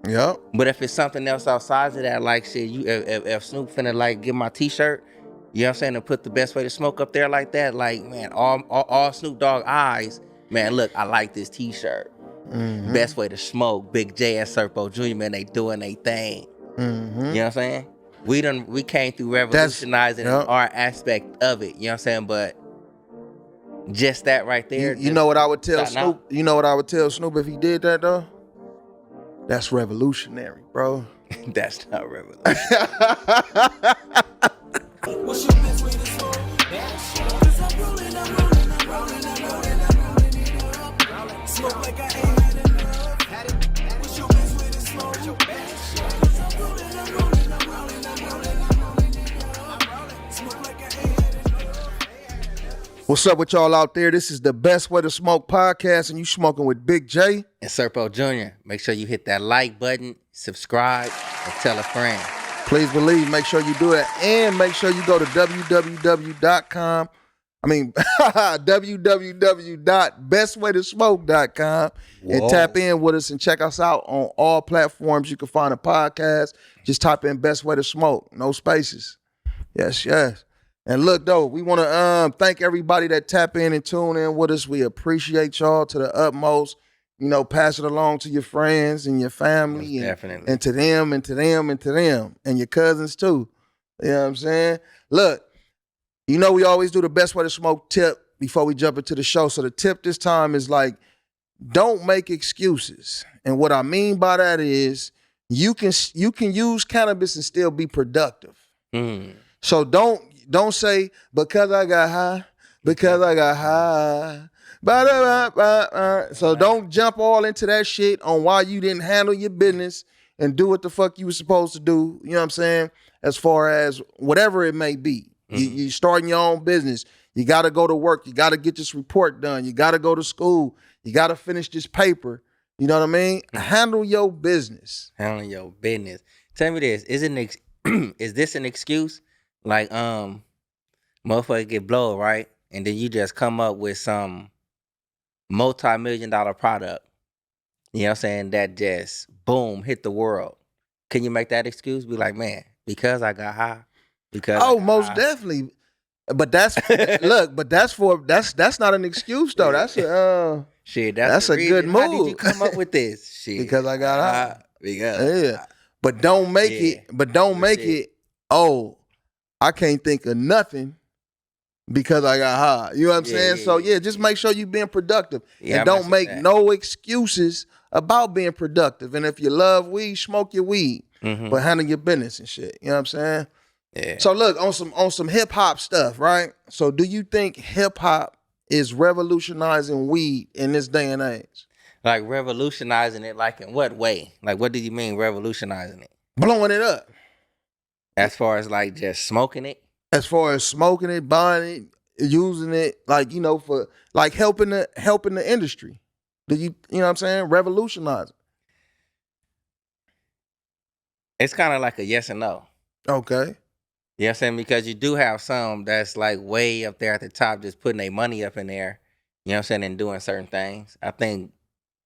Yep. But if it's something else outside of that, like shit, you if Snoop finna like get my T-shirt, you know what I'm saying, and put the best way to smoke up there like that, like man, all Snoop Dogg eyes, man, look, I like this T-shirt. Best way to smoke, Big J and Sirpo Jr. Man, they doing their thing. You know what I'm saying? We came through revolutionizing our aspect of it. You know what I'm saying? But just that right there. You know what I would tell shouting out. Snoop? You know what I would tell Snoop if he did that though? That's revolutionary, bro. That's not revolutionary. What's your best way to smoke? Cause I'm rolling, I'm rolling, I'm rolling, I'm rolling, I'm rolling it up. Smoke like I ain't had enough. What's your best way to smoke? Cause I'm rolling, I'm rolling, I'm rolling, I'm rolling, I'm rolling it up. Smoke like I ain't had enough. What's up with y'all out there? This is the Best Way to Smoke podcast, and you smoking with Big J and Sirpo Jr. Make sure you hit that like button, subscribe, and tell a friend. Please believe, make sure you do it, and make sure you go to www.com. www.bestwaytosmoke.com and tap in with us and check us out on all platforms. You can find a podcast. Just type in Best Way to Smoke, no spaces. Yes. And look, though, we want to thank everybody that tap in and tune in with us. We appreciate y'all to the utmost. You know, pass it along to your friends and your family. Definitely. And to them and to them and to them and your cousins too. You know what I'm saying? Look, you know we always do the Best Way to Smoke tip before we jump into the show. So the tip this time is like, don't make excuses. And what I mean by that is you can use cannabis and still be productive. So don't say, because I got high, because I got high. So don't jump all into that shit on why you didn't handle your business and do what the fuck you were supposed to do. You know what I'm saying? As far as whatever it may be. You starting your own business. You got to go to work. You got to get this report done. You got to go to school. You got to finish this paper. You know what I mean? Handle your business. Handle your business. Tell me this. Is this an excuse? Like, motherfucker get blown, right? And then you just come up with some multi-million-dollar product. You know what I'm saying? That just, boom, hit the world. Can you make that excuse? Be like, man, because I got high. Most definitely. But that's look, but that's not an excuse though. That's a shit. That's a good move. How did you come up with this? Shit. Because I got high. Because But don't make it. But don't make it. Oh, I can't think of nothing because I got high. You know what I'm saying? So just make sure you being productive and don't make no excuses about being productive. And if you love weed, smoke your weed, but handle your business and shit. You know what I'm saying? Yeah. So look, on some hip hop stuff, right? So do you think hip hop is revolutionizing weed in this day and age? Like revolutionizing it, like in what way? Like what do you mean revolutionizing it? Blowing it up. As far as like just smoking it? As far as smoking it, buying it, using it, like, you know, for like helping the industry. Do you know what I'm saying? Revolutionizing. It's kind of like a yes and no. Okay. You know what I'm saying? Because you do have some that's like way up there at the top, just putting their money up in there, you know what I'm saying, and doing certain things. I think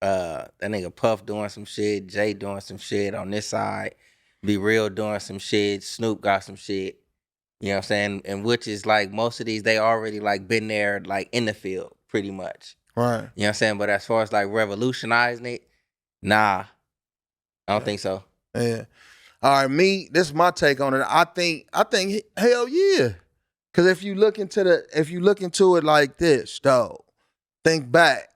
that nigga Puff doing some shit, Jay doing some shit on this side, Be Real doing some shit, Snoop got some shit, you know what I'm saying? And which is like most of these, they already like been there like in the field pretty much. Right. You know what I'm saying? But as far as like revolutionizing it, nah, I don't think so. Yeah. All right, this is my take on it. I think hell yeah. Cause if you look into it like this, though, think back.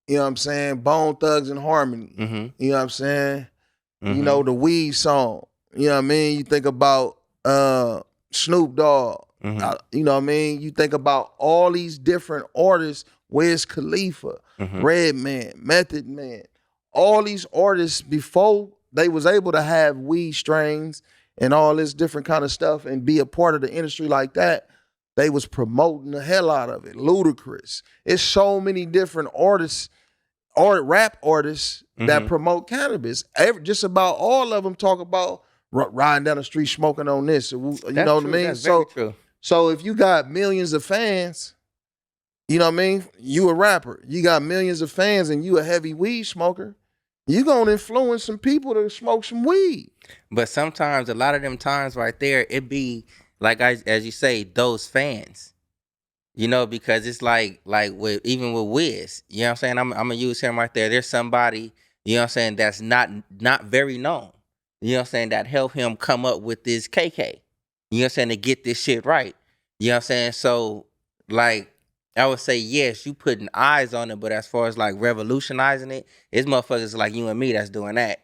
You know what I'm saying? Bone Thugs and Harmony. You know what I'm saying? You know, the Weed song. You know what I mean? You think about Snoop Dogg. You know what I mean? You think about all these different artists, Wiz Khalifa, Redman, Method Man, all these artists before they was able to have weed strains and all this different kind of stuff and be a part of the industry like that, they was promoting the hell out of it. Ludacris. It's so many different artists, rap artists that promote cannabis. Just about all of them talk about riding down the street smoking on this. You know what I mean? That's very true. So if you got millions of fans, you know what I mean? You a rapper. You got millions of fans and you a heavy weed smoker. you gonna influence some people to smoke some weed. But sometimes, a lot of them times right there, it be like as you say, those fans. You know, because it's like with even with Wiz, you know what I'm saying? I'm gonna use him right there. There's somebody, you know what I'm saying, that's not very known. You know what I'm saying, that helped him come up with this KK. You know what I'm saying, to get this shit right. You know what I'm saying? So like I would say yes, you putting eyes on it, but as far as like revolutionizing it, it's motherfuckers like you and me that's doing that.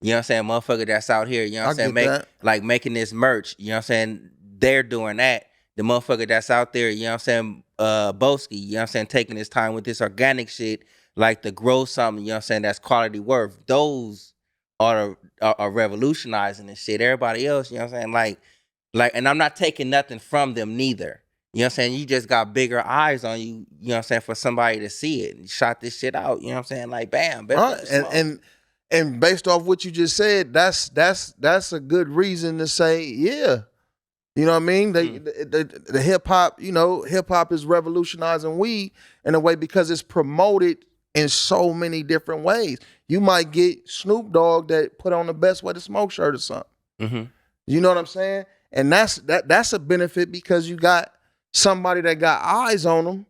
You know what I'm saying? Motherfucker that's out here, you know what I'm saying, get that. making this merch, you know what I'm saying? They're doing that. The motherfucker that's out there, you know what I'm saying, Boski, you know what I'm saying, taking his time with this organic shit, like to grow something, you know what I'm saying, that's quality worth. Those are revolutionizing this shit. Everybody else, you know what I'm saying, like, and I'm not taking nothing from them neither. You know what I'm saying? You just got bigger eyes on you, you know what I'm saying, for somebody to see it. You shot this shit out, you know what I'm saying? Like, bam, best way Right. to smoke. And based off what you just said, that's a good reason to say, yeah. You know what I mean? The hip hop, you know, hip hop is revolutionizing weed in a way because it's promoted in so many different ways. You might get Snoop Dogg that put on the Best Way to Smoke shirt or something. Mm-hmm. You know what I'm saying? And that's a benefit because you got somebody that got eyes on them.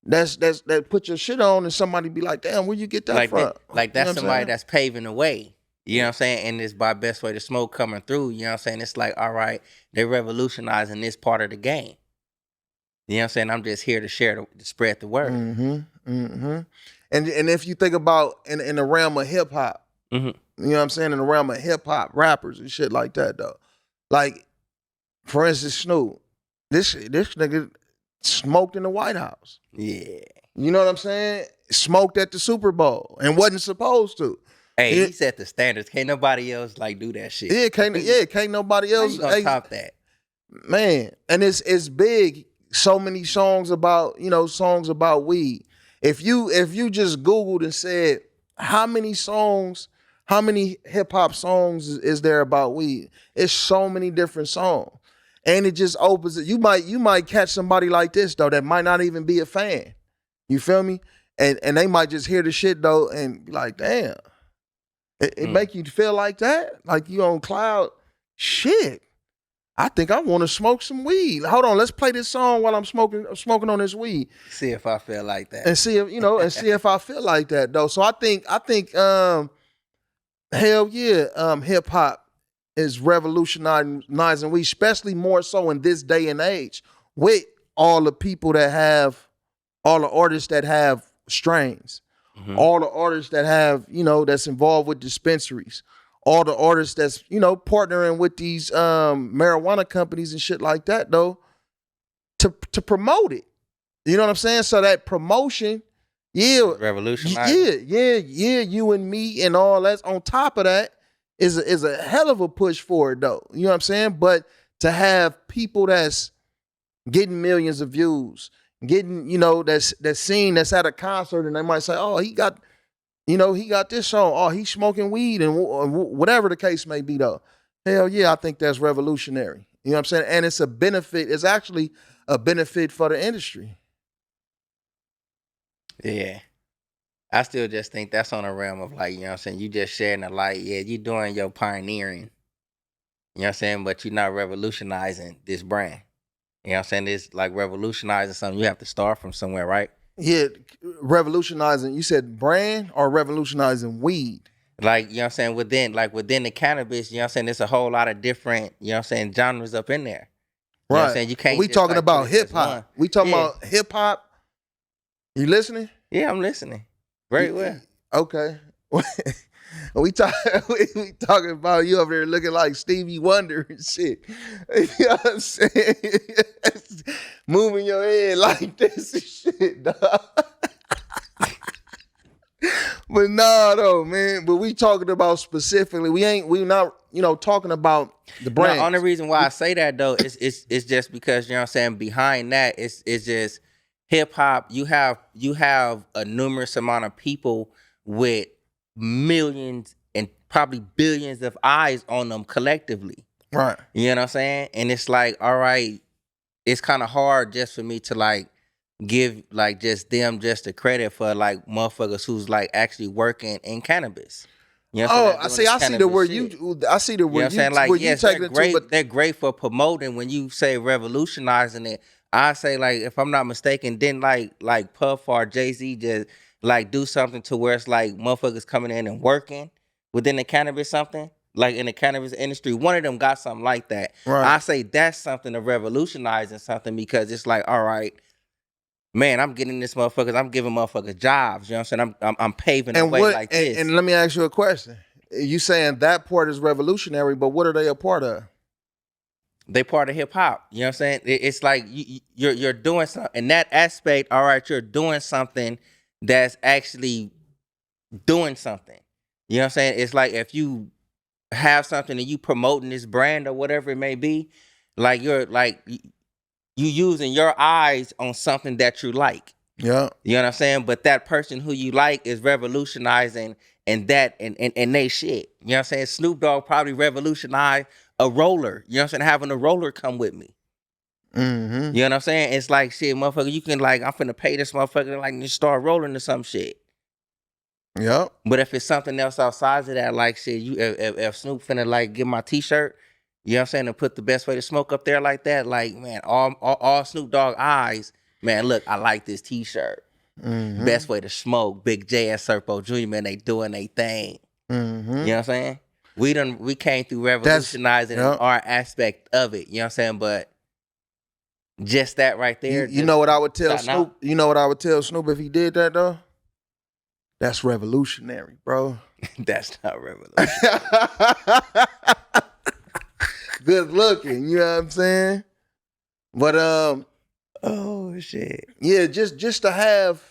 That put your shit on, and somebody be like, "Damn, where you get that Like from?" that, like You know that's what I'm somebody saying? that's paving the way. You know what I'm saying? And it's by Best Way to Smoke coming through. You know what I'm saying? It's like, all right, they're revolutionizing this part of the game. You know what I'm saying? I'm just here to to spread the word. Mm-hmm. Mm-hmm. And if you think about in the realm of hip hop, Mm-hmm. you know what I'm saying? In the realm of hip hop rappers and shit like that, though. Like, for instance, Snoop, this nigga smoked in the White House. Yeah. You know what I'm saying? Smoked at the Super Bowl and wasn't supposed to. Hey, Yeah, he set the standards. Can't nobody else like do that shit. can't nobody How else. you gonna top that? Man, and it's big. So many songs about, you know, songs about weed. If you just Googled and said how many hip hop songs is there about weed? It's so many different songs, and it just opens it. You might catch somebody like this though that might not even be a fan. You feel me? And they might just hear the shit though and be like, damn, it make you feel like that, like you on cloud. Shit. I think I want to smoke some weed. Hold on, let's play this song while I'm smoking on this weed See if I feel like that. and see if see if I feel like that though. So I think hell yeah, hip hop is revolutionizing weed, especially more so in this day and age with all the people that have all the artists that have strains, all the artists that have, you know, that's involved with dispensaries, all the artists that's, you know, partnering with these marijuana companies and shit like that though, to promote it. You know what I'm saying? So that promotion, yeah, Revolutionize. yeah, you and me and all that's on top of that is a hell of a push for it though. You know what I'm saying? But to have people that's getting millions of views, getting, you know, that's seen, that's at a concert, and they might say, oh, he got this song. Oh, he's smoking weed and whatever the case may be, though. Hell yeah, I think that's revolutionary. You know what I'm saying? And it's a benefit. It's actually a benefit for the industry. Yeah. I still just think that's on a realm of like, you know what I'm saying, you just sharing the light. Yeah, you doing your pioneering. You know what I'm saying? But you're not revolutionizing this brand. You know what I'm saying? It's like revolutionizing something. You have to start from somewhere, right? Yeah, revolutionizing. You said brand or revolutionizing weed? Like, you know what I'm saying, within the cannabis, you know what I'm saying, there's a whole lot of different, you know what I'm saying, genres up in there. You know what I'm Right. saying? You can't We just talking like put about it hip as one. hop. We talking Yeah. about hip hop. You listening? Yeah, I'm listening. Very well. Okay. we talking about you over there looking like Stevie Wonder and shit. You know what I'm saying? Moving your head like this and shit, dog. But nah, though, man. But we talking about specifically. We not, you know, talking about the No, brand. only reason why I say that though is it's just because, you know what I'm saying, behind that it's just hip hop. You have a numerous amount of people with millions and probably billions of eyes on them collectively. Right. You know what I'm saying? And it's like, all right, it's kind of hard just for me to like give like just them just the credit for like motherfuckers who's like actually working in cannabis. You know what I'm saying? I see. I see the word you. I see the You know what word I'm saying? Like, where you yes, take they're it to, great. but They're great for promoting. When you say revolutionizing it, I say, like, if I'm not mistaken, didn't like Puff or Jay-Z just like do something to where it's like motherfuckers coming in and working within the cannabis something? Like in the cannabis industry, one of them got something like that. right. I say that's something to revolutionizing something because it's like, all right, man, I'm getting this motherfuckers, I'm giving motherfuckers jobs. You know what I'm saying? I'm paving the And way what? like this. And let me ask you a question. You saying that part is revolutionary, but what are they a part of? They part of hip hop. You know what I'm saying? It's like you're doing something in that aspect. All right, you're doing something that's actually doing something. You know what I'm saying? It's like if you have something and you promoting this brand or whatever it may be, like you're like you using your eyes on something that you like. Yeah. You know what I'm saying? But that person who you like is revolutionizing and that and they shit. You know what I'm saying? Snoop Dogg probably revolutionized a roller. You know what I'm saying? Having a roller come with me. Mm-hmm. You know what I'm saying? It's like shit, motherfucker, you can like, I'm finna pay this motherfucker to like just start rolling or some shit. Yep. But if it's something else outside of that, like shit, you if Snoop finna like get my t-shirt, you know what I'm saying, and put the best way to smoke up there like that, like man, all Snoop Dogg eyes, man, look, I like this t-shirt. Mm-hmm. Best way to smoke, Big J and Sirpo Jr, man, they doing they thing. Mm-hmm. You know what I'm saying? We came through That's revolutionizing our aspect of it. You know what I'm saying? But just that right there. you know what I would tell shouting out. Snoop? You know what I would tell Snoop if he did that though? That's revolutionary, bro. That's not revolution. Good looking, you know what I'm saying? But Oh shit. yeah, just to have,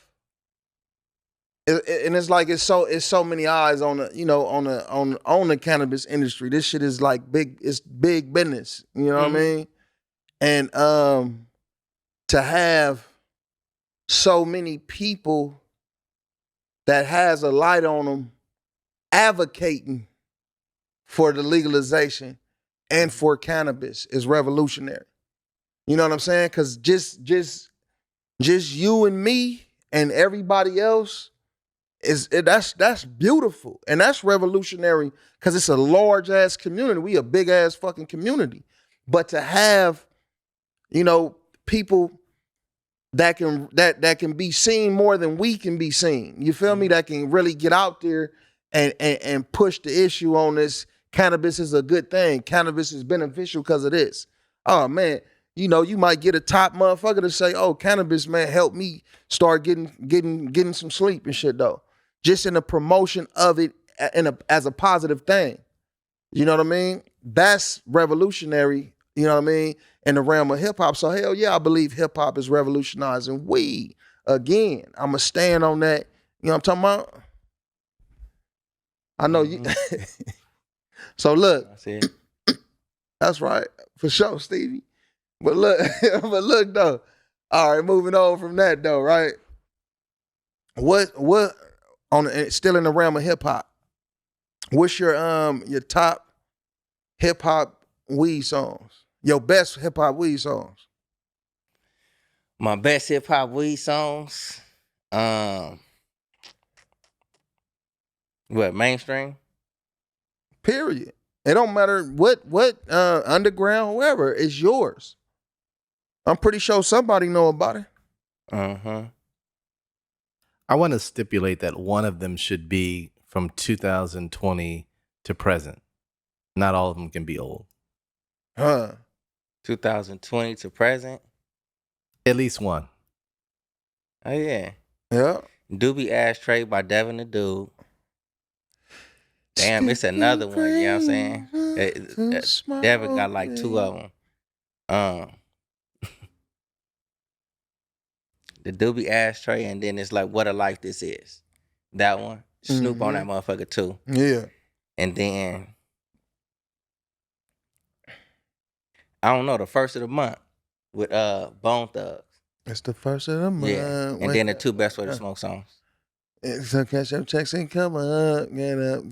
and it's like it's so many eyes on the on the cannabis industry. This shit is like it's big business. You know what I mean? And to have so many people that has a light on them advocating for the legalization and for cannabis is revolutionary. You know what I'm saying? Because just you and me and everybody else that's beautiful and that's revolutionary because it's a large ass community. We a big ass fucking community, but to have people that can be seen more than we can be seen. You feel me? That can really get out there and push the issue on this. Cannabis is a good thing. Cannabis is beneficial because of this. Oh man, you might get a top motherfucker to say, "Oh, cannabis, man, help me start getting some sleep and shit." Though, just in the promotion of it as a positive thing. You know what I mean? That's revolutionary. You know what I mean? In the realm of hip hop. So hell yeah, I believe hip hop is revolutionizing weed. Again, I'ma stand on that. You know what I'm talking about? I know you. So look, that's right for sure, Stevie. But look, though. All right, moving on from that though, right? What still in the realm of hip hop? What's your top hip hop weed songs? Your best hip hop weed songs? My best hip hop weed songs. What, mainstream? Period. It don't matter what underground, whoever, it's yours. I'm pretty sure somebody know about it. I want to stipulate that one of them should be from 2020 to present. Not all of them can be old. 2020 to present. At least one. Oh yeah. Yeah. Doobie Ashtray by Devin the Dude. Damn, it's another one, you know what I'm saying? Devin got like two of them. The Doobie Ashtray, and then it's like What a Life This Is. That one. Snoop on that motherfucker too. Yeah. And then I don't know, the first of the month with Bone Thugs. It's the first of the month. Yeah. And then the two Best Way to Smoke songs. So cash up checks and come up, get up.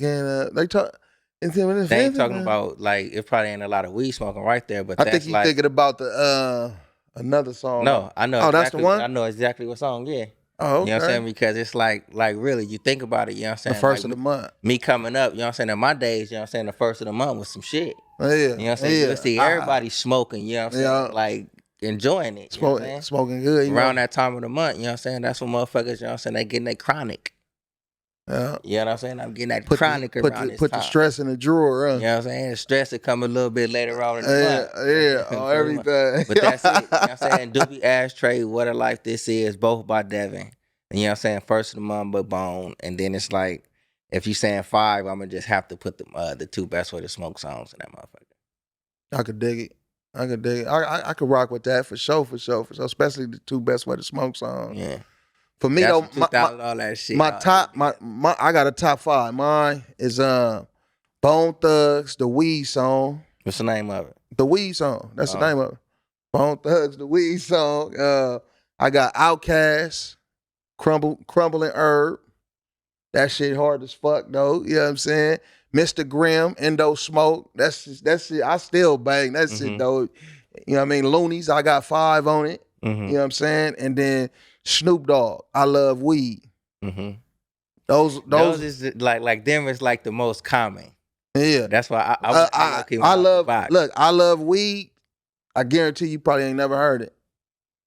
They talk. They ain't talking about like it probably ain't a lot of weed smoking right there, but I that's think you like thinking about the another song. no, I know. Oh, exactly, that's the one. I know exactly what song. Yeah, Oh, You know what I'm okay. saying? Because it's like really, you think about it, you know what I'm The saying? first Like, of the month. me coming up, you know what I'm saying? In my days, you know what I'm saying? The first of the month was some shit. Yeah. You know what I'm saying? Yeah. You'll see everybody smoking, you know what I'm saying? Yeah. Like enjoying it. You know what I'm saying? Smoking good. You Around know? that time of the month, you know what I'm saying? That's when motherfuckers, you know what I'm saying? They getting their chronic. Yeah. You know what I'm saying? I'm getting that Put chronic the, put around the, this put time. the stress in the drawer. You know what I'm saying? The stress will come a little bit later on in the month. Yeah. On everything. But that's it. You know what I'm saying? Doobie Ashtray, What a Life This Is, both by Devin. And you know what I'm saying? First of the month, but Bone. And then it's like, if you saying 5, I'm going to just have to put the 2 Best Way to Smoke songs in that motherfucker. I could dig it. I could rock with that for sure. Especially the 2 Best Way to Smoke songs. Yeah. For me That's though, some 2000, all that shit. my top, I got a top 5. Mine is Bone Thugs, the Weed song. What's the name of it? The Weed song. That's the name of it. Bone Thugs, the Weed song. I got Outkast, Crumbling Herb. That shit hard as fuck though. You know what I'm saying? Mr. Grimm, Endo Smoke. That's shit. I still bang that shit though. You know what I mean? Loonies, I got 5 on it. You know what I'm saying? And then Snoop Dogg, I Love Weed. Those is like them is like the most common. Yeah. That's why I love weed. I guarantee you probably ain't never heard it.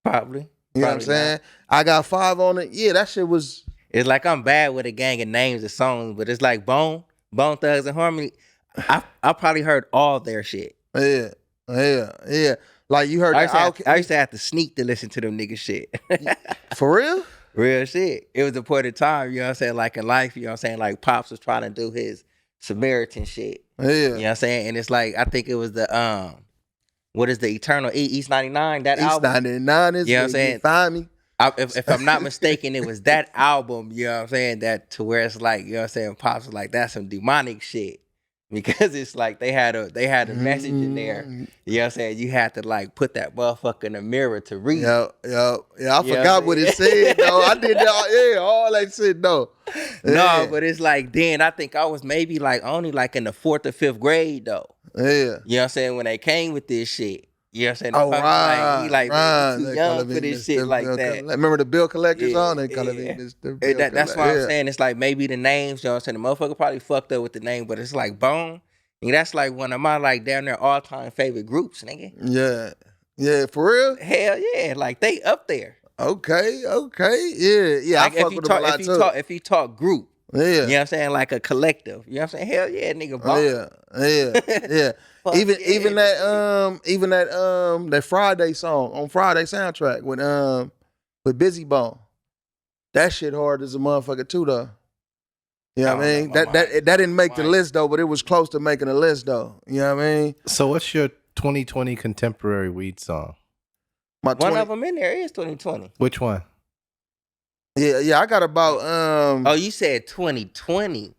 Probably. You know what I'm saying? I got 5 on it. Yeah, that shit was. It's like I'm bad with a gang of names of songs, but it's like Bone Thugs and Harmony. I probably heard all their shit. Yeah. Like you heard I used to have to sneak to listen to them niggas shit. For real? Real shit. It was a point in time, you know what I'm saying, like in life, you know what I'm saying, like Pops was trying to do his Samaritan shit. Yeah. You know what I'm saying? And it's like, I think it was the what is the Eternal East 99, that album? East 99 is, you know what I'm saying? Find me. If I'm not mistaken, it was that album, you know what I'm saying, that to where it's like, you know what I'm saying, Pops was like, that's some demonic shit. Because it's like they had a message in there. You know what I'm saying? You had to like put that motherfucker in the mirror to read. Yeah. I forgot what it said though. I did that. Yeah, all that shit though. Yeah. No, but it's like then I think I was maybe like only like in the 4th or 5th grade though. Yeah. You know what I'm saying? When they came with this shit. You know what I'm saying? Oh, right. Man, too young for this shit like that. Remember the bill collectors on? They call it Mr. Bill That's why I'm saying it's like maybe the names, you know what I'm saying? The motherfucker probably fucked up with the name, but it's like Bone. And that's like one of my like down there all-time favorite groups, nigga. Yeah. Yeah, for real? Hell yeah. Like they up there. Okay. Yeah. Like I fuck with them a lot too. If you talk group. Yeah. You know what I'm saying? Like a collective. You know what I'm saying? Hell yeah, nigga. Bone. Yeah. even that Friday song on Friday soundtrack with Busy Bone. That shit hard as a motherfucker too though. You know what I mean? That didn't make the list though, but it was close to making a list though. You know what I mean? So what's your 2020 contemporary weed song? One of them in there is 2020. Which one? Yeah, I got about Oh, you said 2020.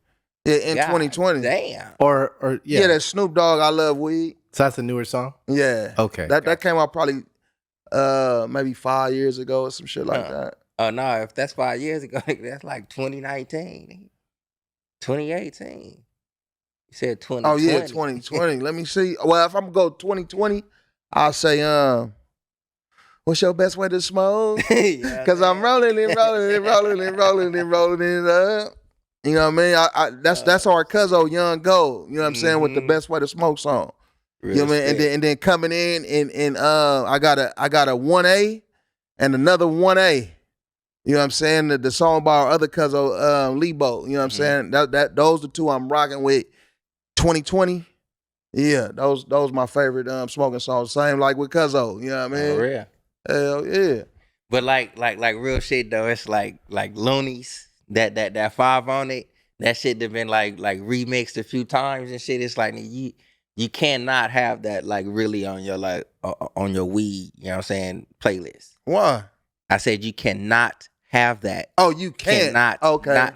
Yeah, in God 2020. Damn. Or yeah, that Snoop Dogg, I Love Weed. So that's a newer song? Yeah. Okay. That came out probably maybe 5 years ago or some shit like that. Oh no, if that's 5 years ago, that's like 2019. 2018. You said 2020. Oh yeah, 2020. Let me see. Well, if I'm gonna go 2020, I'll say what's your best way to smoke? Cause I'm rolling it up. You know what I mean? I that's our cuzzo Young Gold. You know what I'm saying? With the best way to smoke song. You know what I mean? And then coming in and I got a 1A and another 1A. You know what I'm saying? The song by our other cuzzo Lebo. You know what I'm saying? That those the two I'm rocking with. 2020. Yeah, those my favorite smoking songs. Same like with cuzzo. You know what I mean? For real. Hell yeah. But like real shit though, it's like Loonies. That 5 on it, that shit have been like remixed a few times and shit. It's like you cannot have that like really on your like on your weed, you know what I'm saying, playlist. Why? I said you cannot have that. Oh, you can't. Not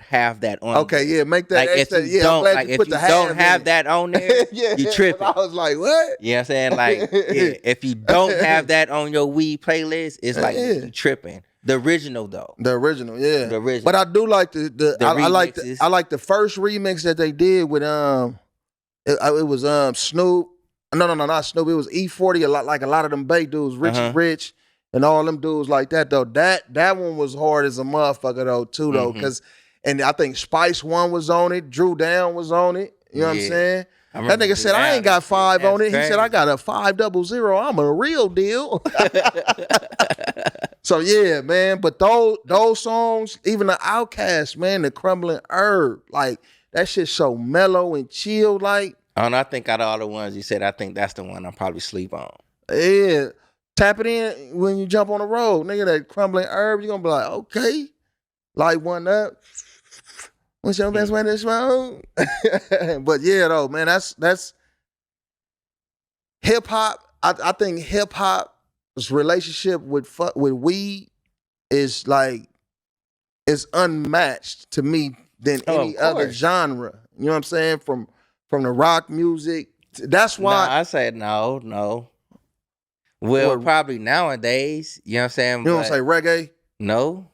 have that on. Okay, yeah, make that. Like extra, if you yeah, don't, like if you don't have that on there, yeah, you tripping. I was like, what? You know what I'm saying? Like, yeah, if you don't have that on your weed playlist, it's like you tripping. The original though. The original, yeah. The original. But I do like I like the first remix that they did with it was Snoop. No, not Snoop. It was E40. A lot of them Bay dudes, Rich, and all them dudes like that though. That one was hard as a motherfucker though too though, because and I think Spice One was on it, Drew Down was on it. You know what I'm saying? That nigga said I ain't got 5 on it. He said I got a 500. I'm a real deal. So yeah, man. But those songs, even the Outkast, man, the Crumbling Herb, like that shit so mellow and chill, like. I think out of all the ones you said, I think that's the one I'll probably sleep on. Yeah. Tap it in when you jump on the road. Nigga, that Crumbling Herb, you're gonna be like, okay. Light one up. What's your best way to smoke? But yeah, though, man, that's hip hop. I think hip hop's relationship with weed is like is unmatched to me than any other genre. You know what I'm saying? From the rock music. That's why I said no. Well, probably nowadays, you know what I'm saying? You don't say reggae? No.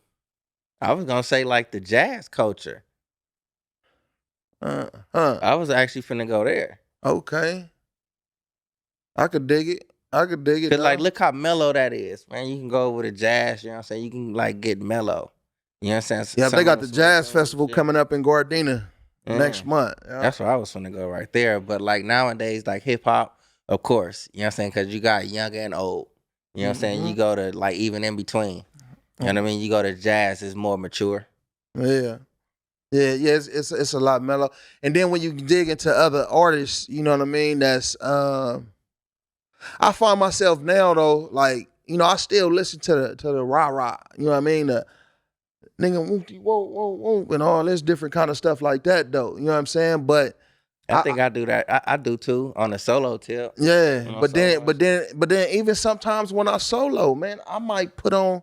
I was gonna say like the jazz culture. I was actually finna go there. Okay. I could dig it. Cause like look how mellow that is, man. You can go over to jazz, you know what I'm saying? You can like get mellow. You know what I'm saying? Yeah, they got the jazz festival coming up in Gardena next month. Yeah. That's where I was finna go right there. But like nowadays, like hip hop, of course, you know what I'm saying? Cause you got young and old. You know what I'm saying? You go to like even in between. You know what I mean? You go to jazz, it's more mature. Yeah. It's a lot mellow. And then when you dig into other artists, you know what I mean? That's I find myself now though, like, you know, I still listen to the rah-rah, you know what I mean? The nigga whoop, and all this different kind of stuff like that though. You know what I'm saying? But I think I do that. I do too on a solo tip. Yeah. But then even sometimes when I solo, man, I might put on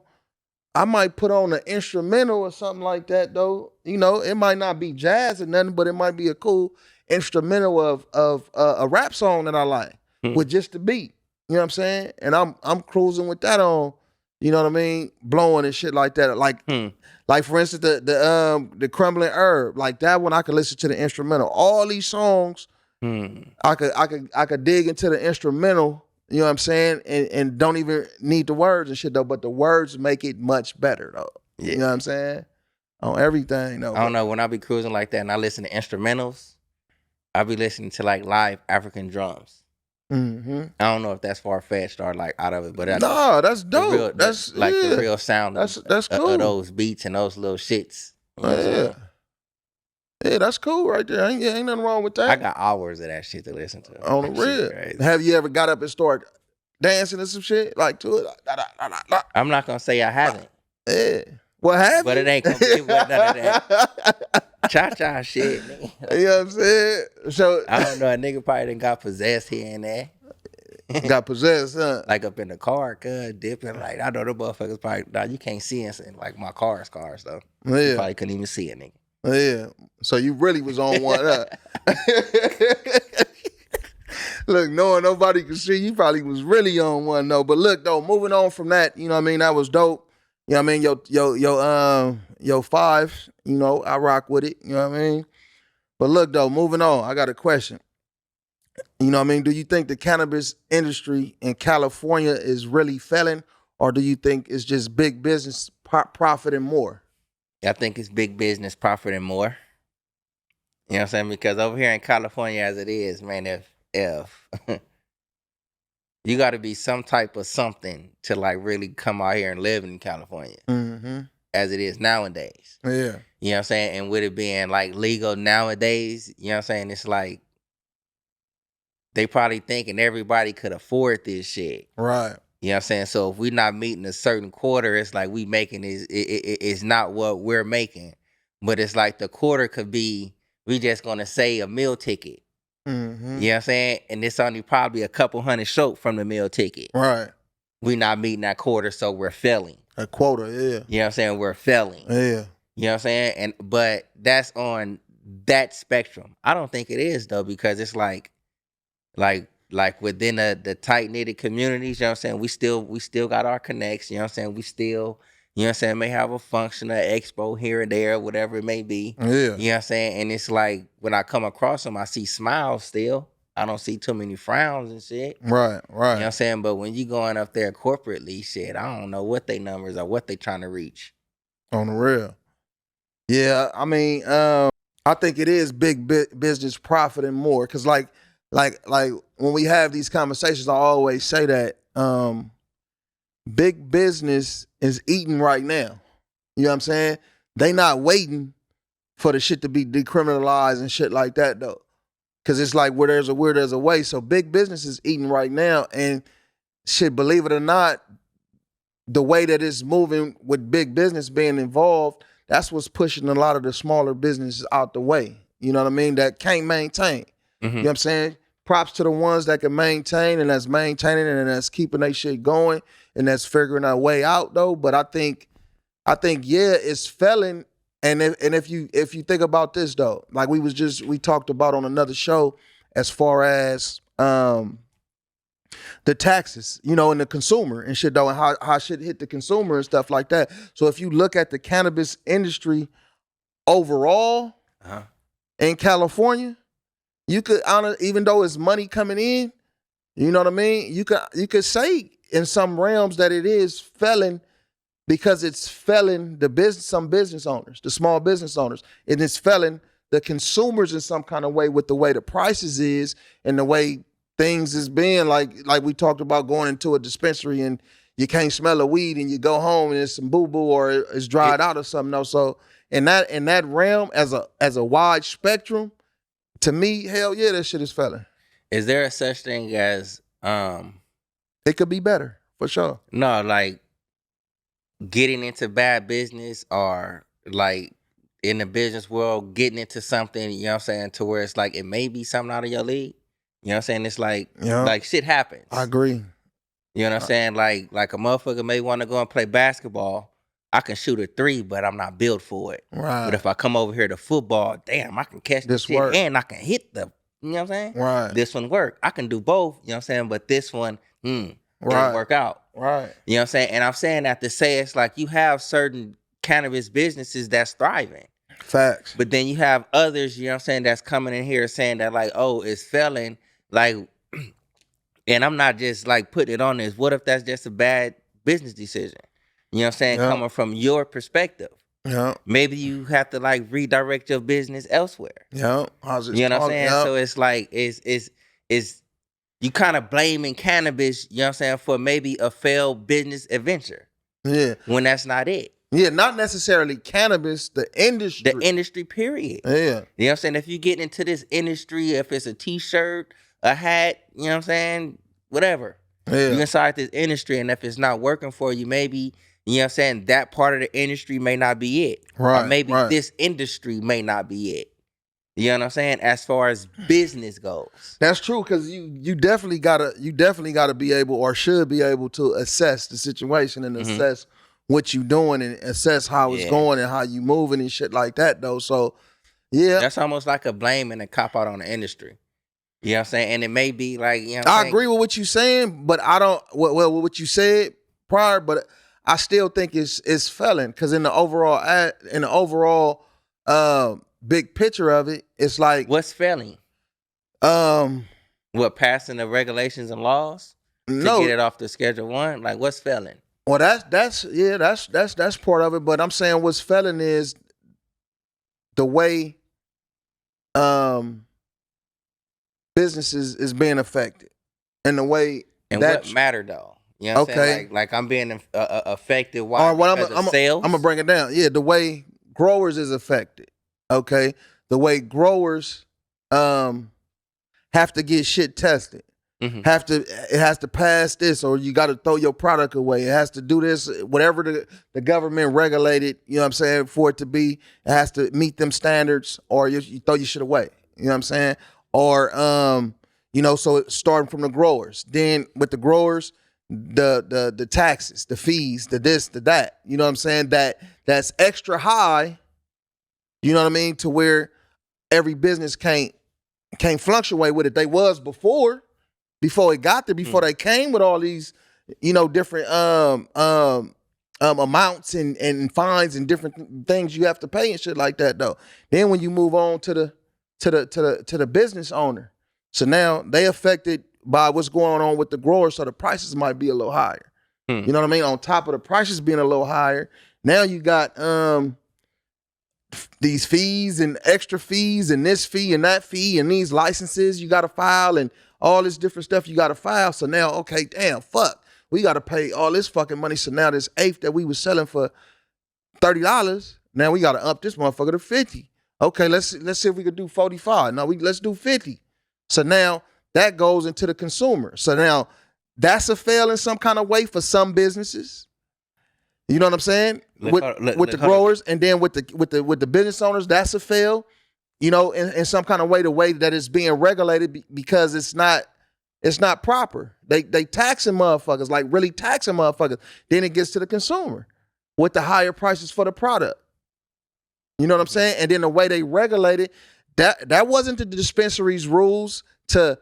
an instrumental or something like that though. You know, it might not be jazz or nothing, but it might be a cool instrumental of a rap song that I like with just the beat. You know what I'm saying? And I'm cruising with that on, you know what I mean, blowing and shit like that. Like for instance, the Crumbling Herb, like that one I could listen to the instrumental. All these songs, I could dig into the instrumental. You know what I'm saying? And don't even need the words and shit though, but the words make it much better though. Yeah. You know what I'm saying? On everything though. I don't know, when I be cruising like that and I listen to instrumentals, I be listening to like live African drums. I don't know if that's far-fetched or like out of it, but that's dope. The real sound that's cool. Of those beats and those little shits. Yeah, that's cool right there. Ain't nothing wrong with that. I got hours of that shit to listen to. On the real. Have you ever got up and started dancing and some shit like to it? I'm not gonna say I haven't. Yeah. What happened? But it ain't gonna be with none of that cha-cha shit, nigga. You know what I'm saying? So I don't know, a nigga probably done got possessed here and there. Got possessed, huh? Like up in the car, cuz dipping. Like I know the motherfuckers probably you can't see us in like my cars though. Yeah. You probably couldn't even see it, nigga. Yeah. So you really was on one up. Look, knowing nobody could see, you probably was really on one though. But look though, moving on from that, you know what I mean? That was dope. You know what I mean? Yo 5, you know, I rock with it. You know what I mean? But look though, moving on, I got a question. You know what I mean? Do you think the cannabis industry in California is really failing, or do you think it's just big business profiting more? I think it's big business profiting more. You know what I'm saying? Because over here in California as it is, man, if you got to be some type of something to like really come out here and live in California as it is nowadays. Yeah. You know what I'm saying? And with it being like legal nowadays, you know what I'm saying? It's like they probably thinking everybody could afford this shit. Right. You know what I'm saying? So if we're not meeting a certain quarter, it's like we making it's not what we're making. But it's like the quarter could be, we just gonna say a meal ticket. You know what I'm saying? And it's only probably a couple hundred short from the meal ticket. Right. We not meeting that quarter, so we're failing. A quota, yeah. You know what I'm saying? We're failing. Yeah. You know what I'm saying? But that's on that spectrum. I don't think it is though, because it's like within the tight knitted communities, you know what I'm saying? We still got our connects, you know what I'm saying? We still, you know what I'm saying, may have a function, an expo here and there, whatever it may be. Yeah. You know what I'm saying? And it's like when I come across them, I see smiles still. I don't see too many frowns and shit. Right, You know right. what I'm saying? But when you going up there corporately, shit, I don't know what they numbers are, what they trying to reach. On the real. Yeah, I mean, I think it is big business profiting more because, like when we have these conversations, I always say that big business is eating right now. You know what I'm saying? They not waiting for the shit to be decriminalized and shit like that though, because it's like where there's a way. So big business is eating right now, and shit, believe it or not, the way that it's moving with big business being involved, that's what's pushing a lot of the smaller businesses out the way. You know what I mean? That can't maintain. You know what I'm saying? Props to the ones that can maintain and that's maintaining and that's keeping their shit going and that's figuring a way out though. But I think yeah, it's failing. And if you think about this though, like we talked about on another show as far as the taxes, you know, and the consumer and shit though, and how shit hit the consumer and stuff like that. So if you look at the cannabis industry overall in California, you could even though it's money coming in, you know what I mean? You could say in some realms that it is failing because it's failing some business owners, the small business owners, and it's failing the consumers in some kind of way with the way the prices is and the way things is being like we talked about going into a dispensary and you can't smell a weed and you go home and it's some boo-boo or it's dried out or something else. So in that realm as a wide spectrum, to me, hell yeah, that shit is failing. Is there a such thing as it could be better for sure? No, like getting into bad business or like in the business world getting into something, you know what I'm saying, to where it's like it may be something out of your league. You know what I'm saying? It's like like shit happens. I agree. You know what I'm saying? Like a motherfucker may want to go and play basketball. I can shoot a 3, but I'm not built for it. Right. But if I come over here to football, damn, I can catch this shit work. and I can hit the, you know what I'm saying? Right. This one work. I can do both, you know what I'm saying? But this one, didn't work out. Right. You know what I'm saying? And I'm saying that to say it's like you have certain cannabis businesses that's thriving. Facts. But then you have others, you know what I'm saying, that's coming in here saying that like, oh, it's failing. Like, and I'm not just like putting it on this. What if that's just a bad business decision? You know what I'm saying? Yeah. Coming from your perspective. Yeah. Maybe you have to like redirect your business elsewhere. Yeah. You know what I'm saying? Yeah. So it's like it's you kind of blaming cannabis, you know what I'm saying, for maybe a failed business adventure. Yeah. When that's not it. Yeah, not necessarily cannabis, the industry. The industry, period. Yeah. You know what I'm saying? If you get into this industry, if it's a t-shirt, a hat, you know what I'm saying? Whatever. Yeah. You inside this industry, and if it's not working for you, maybe, you know what I'm saying, that part of the industry may not be it. Right. Or maybe right. this industry may not be it. You know what I'm saying? As far as business goes. That's true, because you definitely gotta be able or should be able to assess the situation and assess what you doing and assess how it's going and how you moving and shit like that though. So yeah. That's almost like a blame and a cop out on the industry. You know what I'm saying? And it may be like, you know what I'm saying? I agree with what you're saying, but I don't well with what you said prior, but I still think it's failing because in the overall big picture of it, it's like what's failing? What, passing the regulations and laws to get it off the Schedule 1? Like what's failing? Well, that's part of it. But I'm saying what's failing is the way businesses is being affected, and the way and what matter though. You know what I'm saying? Like I'm being affected. Why? Because of sales? I'm gonna bring it down. Yeah, the way growers is affected. Okay, the way growers have to get shit tested. It has to pass this, or you got to throw your product away. It has to do this, whatever the government regulated, you know what I'm saying, for it to be, it has to meet them standards, or you throw your shit away. You know what I'm saying? Or you know, so it's starting from the growers. Then with the growers, the taxes, the fees, the this, the that. You know what I'm saying? That's extra high, you know what I mean, to where every business can't fluctuate with it. They was before it got there, before they came with all these, you know, different amounts and fines and different things you have to pay and shit like that though. Then when you move on to the business owner, So now they affected by what's going on with the growers, so the prices might be a little higher. You know what I mean? On top of the prices being a little higher, now you got these fees and extra fees and this fee and that fee and these licenses you got to file and all this different stuff you got to file. So now, okay, damn, fuck, we got to pay all this fucking money. So now this eighth that we was selling for $30, now we got to up this motherfucker to 50. Okay, let's see if we could do 45. No, let's do 50. So now that goes into the consumer. So now that's a fail in some kind of way for some businesses. You know what I'm saying? With the growers, and then with the business owners, that's a fail. You know, in some kind of way, the way that it's being regulated because it's not proper. They taxing motherfuckers, like really taxing motherfuckers. Then it gets to the consumer with the higher prices for the product. You know what I'm saying? And then the way they regulate it, that wasn't the dispensary's rules to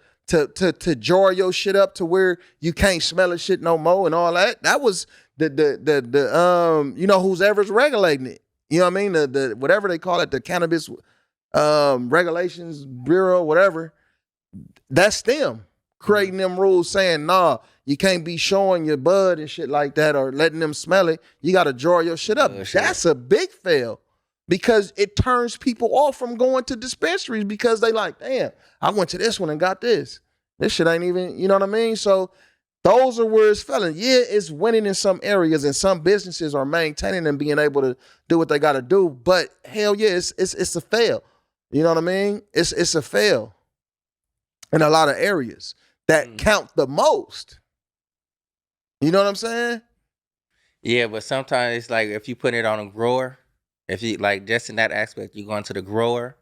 jar your shit up to where you can't smell it shit no more and all that. That was the you know, who's ever's regulating it. You know what I mean? The whatever they call it, the Cannabis Regulations Bureau, whatever. That's them creating them rules saying, nah, you can't be showing your bud and shit like that or letting them smell it. You got to jar your shit up. That's a big fail because it turns people off from going to dispensaries because they like, damn, I went to this one and got this. This shit ain't even, you know what I mean? So those are where it's failing. Yeah, it's winning in some areas and some businesses are maintaining and being able to do what they got to do. But hell yeah, it's a fail. You know what I mean? It's a fail in a lot of areas that count the most. You know what I'm saying? Yeah, but sometimes it's like if you put it on a grower, if you like just in that aspect, you go into the grower,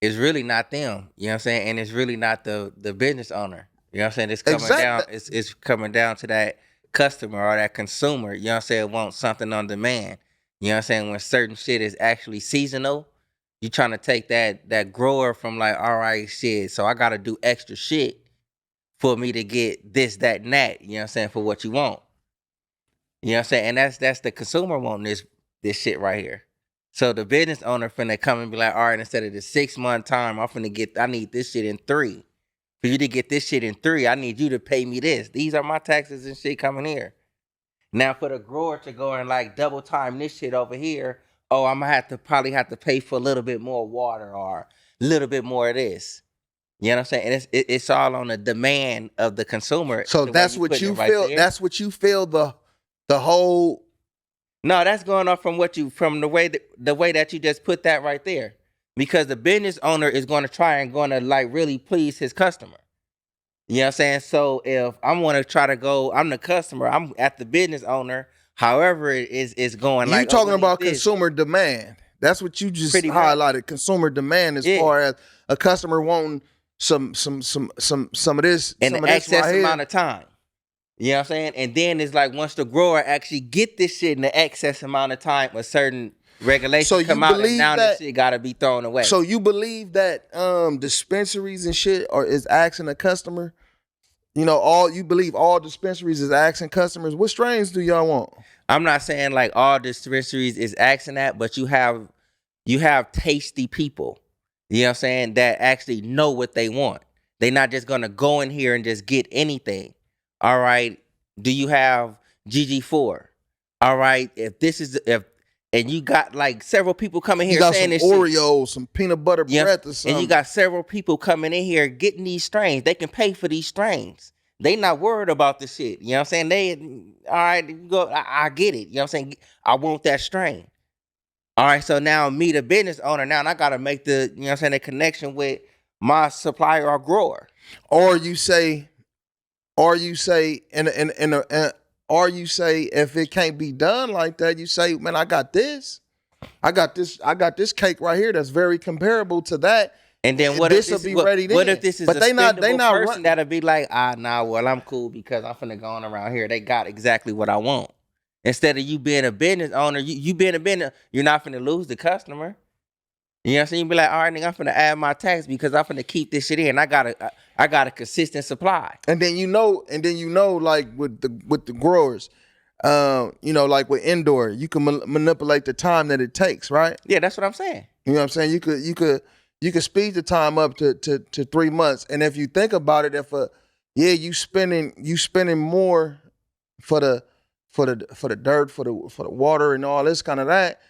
it's really not them. You know what I'm saying? And it's really not the business owner. You know what I'm saying? It's coming down. It's coming down to that customer or that consumer. You know what I'm saying? Want something on demand. You know what I'm saying? When certain shit is actually seasonal, you trying to take that grower from like, all right, shit. So I got to do extra shit for me to get this, that, and that. You know what I'm saying? For what you want. You know what I'm saying? And that's the consumer wanting this shit right here. So the business owner finna come and be like, all right, instead of the 6 month time, I need this shit in 3. For you to get this shit in 3, I need you to pay me this. These are my taxes and shit coming here. Now for the grower to go and like double time this shit over here, oh, I'm gonna probably have to pay for a little bit more water or a little bit more of this. You know what I'm saying? And it's all on the demand of the consumer. So that's what you feel. That's what you feel the whole. No, that's going off from the way that you just put that right there. Because the business owner is going to like really please his customer. You know what I'm saying? So if I'm going to try to go, I'm the customer, I'm at the business owner. However, it's going. You talking about consumer demand? That's what you just highlighted. Consumer demand, as far as a customer wanting some of this in an excess amount of time. You know what I'm saying? And then it's like once the grower actually get this shit in the excess amount of time, a certain regulations come out, and now that shit gotta be thrown away. So you believe that dispensaries and shit is asking the customer? You know, you believe all dispensaries is asking customers, what strains do y'all want? I'm not saying like all dispensaries is asking that, but you have tasty people. You know what I'm saying? That actually know what they want. They're not just gonna go in here and just get anything. All right. Do you have GG4? All right. And you got like several people coming here saying this shit. You got some Oreos, some peanut butter bread or something. And you got several people coming in here getting these strains. They can pay for these strains. They not worried about the shit. You know what I'm saying? All right, go. I get it. You know what I'm saying? I want that strain. All right, so now me, the business owner, now I got to make the, you know what I'm saying, the connection with my supplier or grower. Or you say if it can't be done like that, you say, man, I got this cake right here that's very comparable to that. And then what if this is a person that'll be like, well, I'm cool because I'm finna go on around here. They got exactly what I want. Instead of you being a business owner, you being a business, you're not finna lose the customer. You know what I'm saying? You be like, all right, nigga, I'm finna add my tax because I'm finna keep this shit in. I got a consistent supply. And then you know, like with the growers, like with indoor, you can manipulate the time that it takes, right? Yeah, that's what I'm saying. You know what I'm saying? You could you can speed the time up to 3 months. And if you think about it, you spending more for the dirt, for the water and all this kind of that.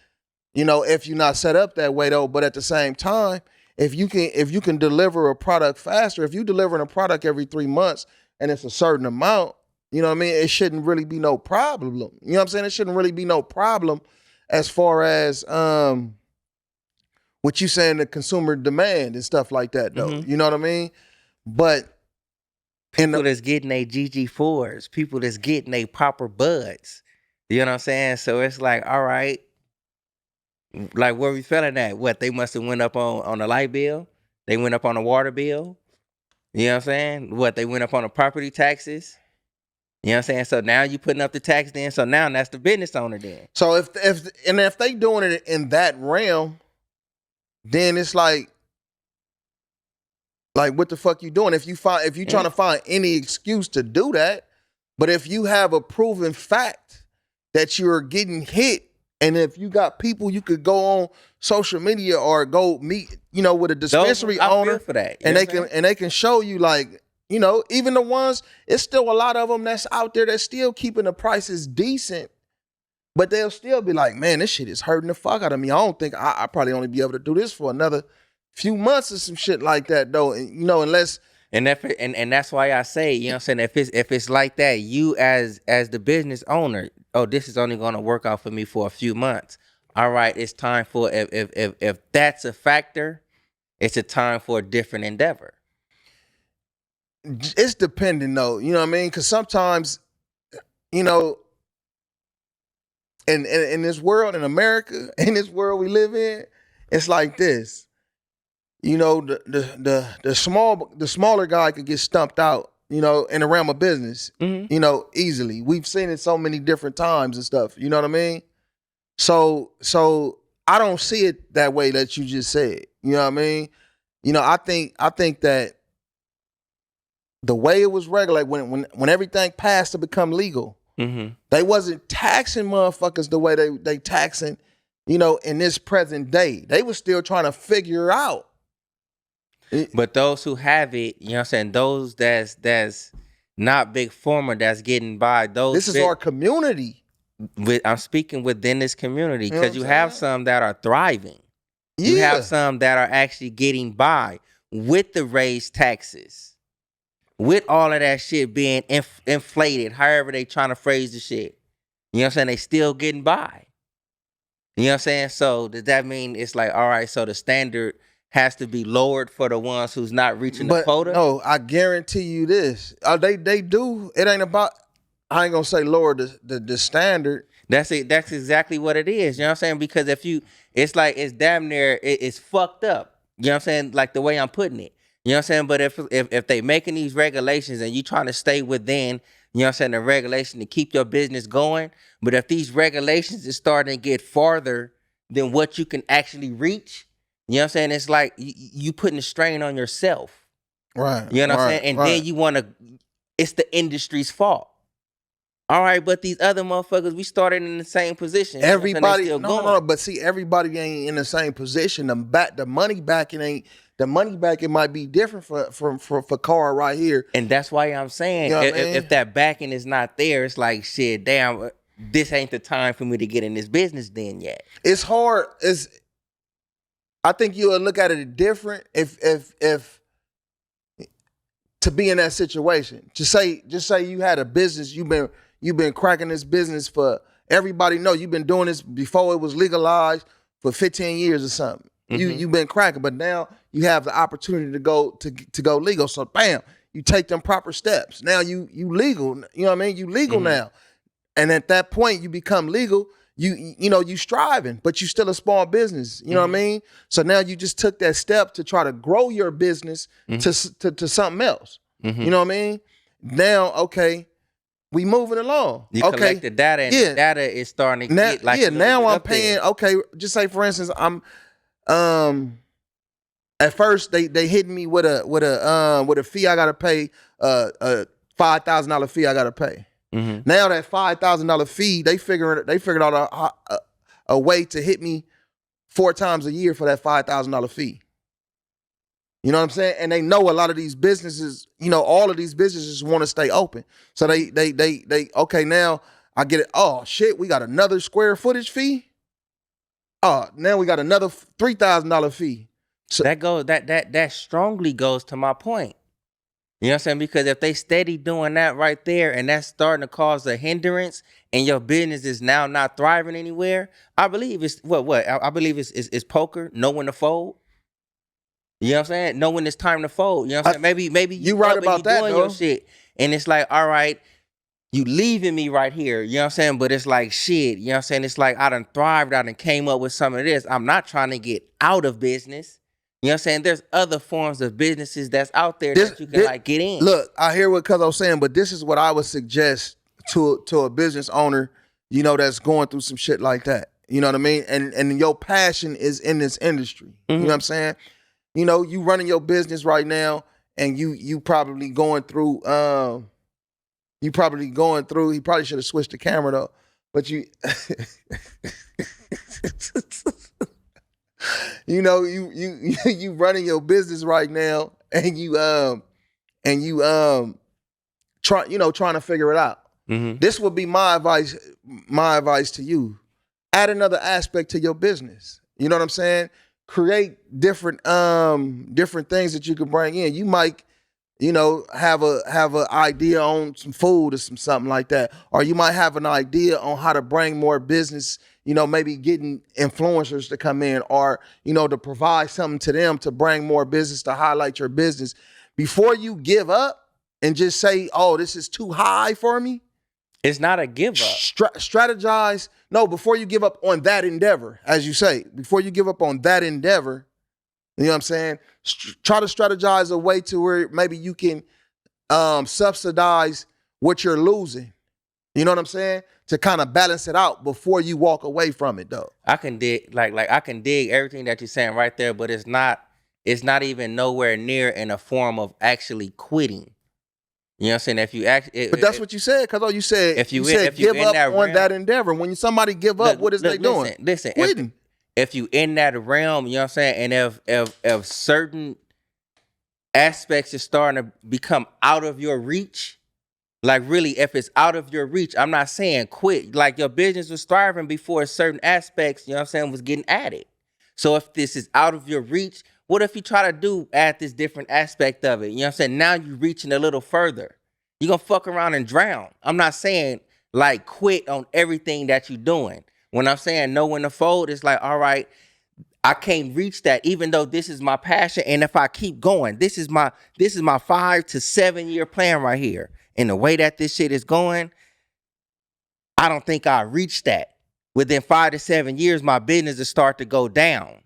If you're not set up that way though, but at the same time, if you can deliver a product faster, if you're delivering a product every 3 months and it's a certain amount, you know what I mean? It shouldn't really be no problem. You know what I'm saying? It shouldn't really be no problem as far as what you saying, the consumer demand and stuff like that though. Mhm. You know what I mean? But People that's getting their GG4s, people that's getting their proper buds. You know what I'm saying? So it's like, all right, like where we feeling at? What, they must have went up on the light bill? They went up on the water bill? You know what I'm saying? What, they went up on the property taxes? You know what I'm saying? So now you putting up the tax then, so now that's the business owner then. so if they doing it in that realm, then it's like what the fuck you doing? If you trying to find any excuse to do that, but if you have a proven fact that you're getting hit, and if you got people you could go on social media or go meet, with a dispensary I feel owner for that. You and know they what I'm can and they can show you like, even the ones, it's still a lot of them that's out there that's still keeping the prices decent, but they'll still be like, man, this shit is hurting the fuck out of me. I don't think I probably only be able to do this for another few months or some shit like that though. And, unless And that's why I say, you know what I'm saying, if it's like that, you as the business owner, oh, this is only gonna work out for me for a few months. All right, it's time for if that's a factor, it's a time for a different endeavor. it's dependent though, you know what I mean? Because sometimes, in this world, in America, in this world we live in, it's like this. The smaller guy could get stumped out, in the realm of business, easily. We've seen it so many different times and stuff. You know what I mean? So I don't see it that way that you just said. You know what I mean? I think that the way it was regulated when everything passed to become legal, they wasn't taxing motherfuckers the way they taxing, in this present day. They was still trying to figure out. But those who have it, you know what I'm saying, those that's not big pharma that's getting by, This is our community. I'm speaking within this community, You know because what you I'm have saying? some that are thriving. Yeah. You have some that are actually getting by with the raised taxes, with all of that shit being inflated, however they trying to phrase the shit. You know what I'm saying? They still getting by. You know what I'm saying? So does that mean it's like, all right, so the standard has to be lowered for the ones who's not reaching the quota? No, I guarantee you this. They do. It ain't about, I ain't gonna say lower the standard. That's it. That's exactly what it is. You know what I'm saying? Because it's like, it's damn near, it's fucked up. You know what I'm saying? Like the way I'm putting it. You know what I'm saying? But if they making these regulations and you trying to stay within, you know what I'm saying, the regulation to keep your business going, but if these regulations is starting to get farther than what you can actually reach, you know what I'm saying? It's like you putting a strain on yourself. Right. You know what I'm saying? And then you want to, it's the industry's fault. All right, but these other motherfuckers, we started in the same position. Everybody, you know what I'm saying? They still no, going. but see, everybody ain't in the same position. The money backing might be different for Carl right here. And that's why I'm saying, You know what I mean? if that backing is not there, it's like, shit, damn, this ain't the time for me to get in this business then yet. It's hard. I think you'll look at it different if to be in that situation. Just say you had a business, you've been cracking this business for everybody know you've been doing this before it was legalized for 15 years or something. You've been cracking, but now you have the opportunity to go legal. So bam, you take them proper steps. Now you legal. You know what I mean? You legal now. And at that point you become legal. You striving, but you still a small business. You know what I mean? So now you just took that step to try to grow your business to something else. You know what I mean? Now, okay, we moving along. You collect the data, and the data is starting to get like now I'm paying. Okay, just say for instance, I'm at first they hit me with a fee I gotta pay, a $5,000 fee I gotta pay. Now that $5,000 fee, they figured out a way to hit me 4 times a year for that $5,000 fee. You know what I'm saying? And they know a lot of these businesses, all of these businesses want to stay open. So they okay, now I get it. Oh shit, we got another square footage fee. Oh, now we got another $3,000 fee. So that strongly goes to my point. You know what I'm saying? Because if they steady doing that right there and that's starting to cause a hindrance and your business is now not thriving anywhere, I believe it's what? I believe it's poker, know when to fold. You know what I'm saying? Know when it's time to fold. You know what I'm saying? Maybe you right about that, doing though. your shit. And it's like, all right, you leaving me right here. You know what I'm saying? But it's like shit. You know what I'm saying? It's like I done thrived, I done came up with some of this. I'm not trying to get out of business. You know what I'm saying? There's other forms of businesses that's out there that you can like get in. Look, I hear what Cuzzo's saying, but this is what I would suggest to a business owner, that's going through some shit like that. You know what I mean? And your passion is in this industry. Mm-hmm. You know what I'm saying? You running your business right now, and you probably going through. He probably should have switched the camera though, but you. You running your business right now, and you trying to figure it out. Mm-hmm. This would be my advice. My advice to you: add another aspect to your business. You know what I'm saying? Create different things that you can bring in. You might, have a idea on some food or something like that, or you might have an idea on how to bring more business. Maybe getting influencers to come in, or to provide something to them to bring more business, to highlight your business. Before you give up and just say, "Oh, this is too high for me." It's not a give up. Strategize. No, before you give up on that endeavor, as you say, before you give up on that endeavor, you know what I'm saying? Try to strategize a way to where maybe you can subsidize what you're losing. You know what I'm saying? To kind of balance it out before you walk away from it, though. I can dig like I can dig everything that you're saying right there, but it's not even nowhere near in a form of actually quitting. You know what I'm saying? If you but that's what you said, because you said if you give up on that endeavor. When somebody give up, what is they doing? Listen, quitting. If you in that realm, you know what I'm saying, and if certain aspects is starting to become out of your reach, like really, if it's out of your reach, I'm not saying quit. Like your business was thriving before certain aspects, you know what I'm saying, was getting added. So if this is out of your reach, what if you try to add this different aspect of it? You know what I'm saying? Now you're reaching a little further. You're going to fuck around and drown. I'm not saying like quit on everything that you're doing. When I'm saying know when to fold, it's like, all right, I can't reach that, even though this is my passion. And if I keep going, this is my 5 to 7 year plan right here. And the way that this shit is going, I don't think I'll reach that. Within 5 to 7 years, my business will start to go down.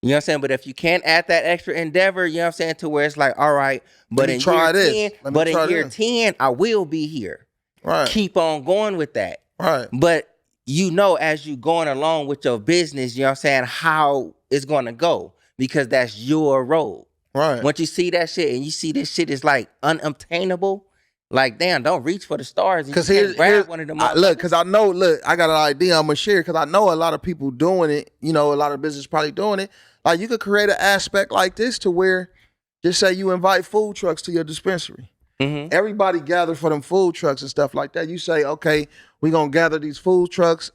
You know what I'm saying? But if you can't add that extra endeavor, you know what I'm saying, to where it's like, all right, but in year 10, I will be here. Right. Keep on going with that. Right. But as you going along with your business, you know what I'm saying, how it's going to go, because that's your road. Right. Once you see that shit and you see this shit is like unobtainable, like, damn, don't reach for the stars. Because here's one of them. Look, because I know, I got an idea I'm going to share, because I know a lot of people doing it, a lot of business probably doing it. Like, you could create an aspect like this to where, just say you invite food trucks to your dispensary. Mm-hmm. Everybody gather for them food trucks and stuff like that. You say, okay, we're going to gather these food trucks,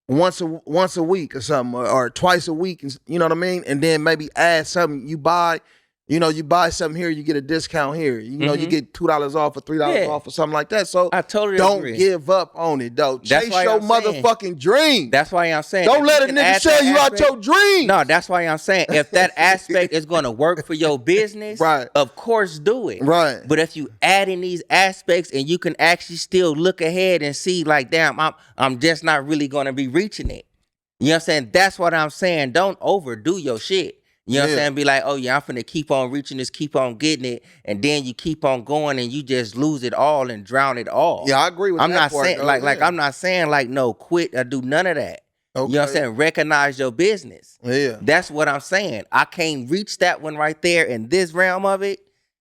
once a week or something, or twice a week, you know what I mean? And then maybe add something you buy. You buy something here, you get a discount here. You get $2 off or $3 off or something like that. So I totally don't agree. give up on it, though. Chase your motherfucking dream. That's why I'm saying. Don't let a nigga sell you out your dream. No, that's why I'm saying, if that aspect is going to work for your business, right, of course do it. Right. But if you add in these aspects and you can actually still look ahead and see, like, damn, I'm just not really going to be reaching it. You know what I'm saying? That's what I'm saying. Don't overdo your shit. You know what I'm saying? Be like, oh yeah, I'm finna keep on reaching this, keep on getting it, and then you keep on going and you just lose it all and drown it all. Yeah, I agree with that. I'm not part, saying I'm not saying like no, quit or do none of that. Okay. You know what I'm saying? Recognize your business. Yeah. That's what I'm saying. I can't reach that one right there in this realm of it.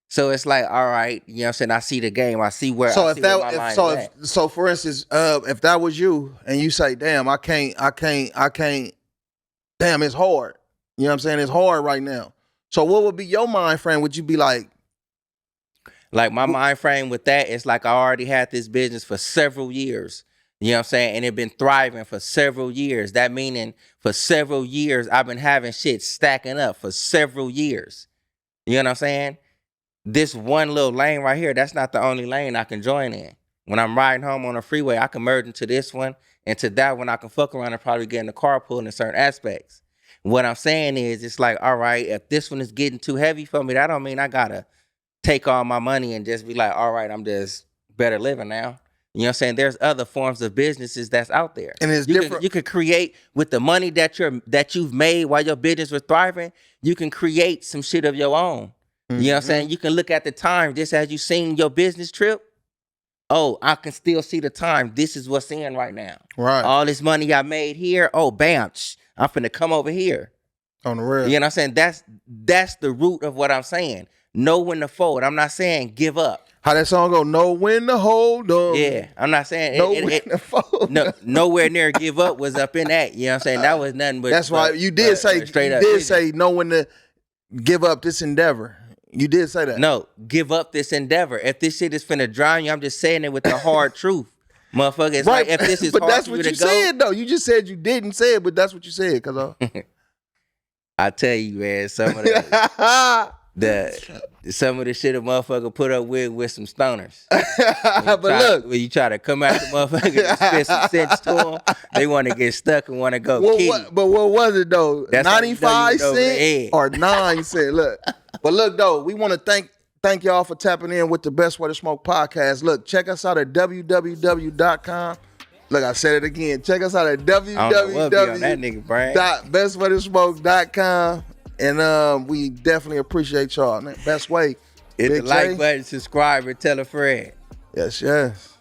So it's like, all right, you know what I'm saying? I see the game. I see where so for instance, if that was you and you say, damn, I can't, damn, it's hard. You know what I'm saying? It's hard right now. So what would be your mind frame? Would you be like, Like my mind frame with that, it's like I already had this business for several years. You know what I'm saying? And it been thriving for several years. That meaning for several years, I've been having shit stacking up for several years. You know what I'm saying? This one little lane right here, that's not the only lane I can join in. When I'm riding home on a freeway, I can merge into this one, and to that one, I can fuck around and probably get in the carpool in certain aspects. What I'm saying is, it's like, all right, if this one is getting too heavy for me, that don't mean I gotta take all my money and just be like, all right, I'm just better living now. You know what I'm saying? There's other forms of businesses that's out there. and it's different. You could create with the money that you've made while your business was thriving, you can create some shit of your own. You know what I'm saying? You can look at the time just as you seen your business trip. Oh, I can still see the time. This is what's in right now. Right. All this money I made here, oh, bam, I'm finna come over here. On the real. You know what I'm saying? That's the root of what I'm saying. Know when to fold. I'm not saying give up. How that song go? Know when to hold on. Yeah, I'm not saying Know when to fold. no, nowhere near give up was up in that. You know what I'm saying? That was nothing but. That's why you did say straight you up did business. say know when to give up this endeavor. You did say that. No, give up this endeavor. If this shit is finna drown you, I'm just saying it with the hard truth. Motherfucker, it's Right, like if this is but hard that's for what you you to go, said though. You just said you didn't say it, but that's what you said, cuz I tell you, man, some of the shit a motherfucker put up with some stoners. When you try to come at the motherfucker and spit some sense to them, they want to get stuck and want to go kitty. But what was it though? That's how you know 95 you was over the cents edge. or 9 cents? Look, but look though, we want to thank y'all for tapping in with the Best Way to Smoke podcast. Look, check us out at www.com. Look, I said it again. Check us out at www.bestwaytosmoke.com. And we definitely appreciate y'all. Best Way. Hit Big the like J. button, subscribe, and tell a friend. Yes, yes.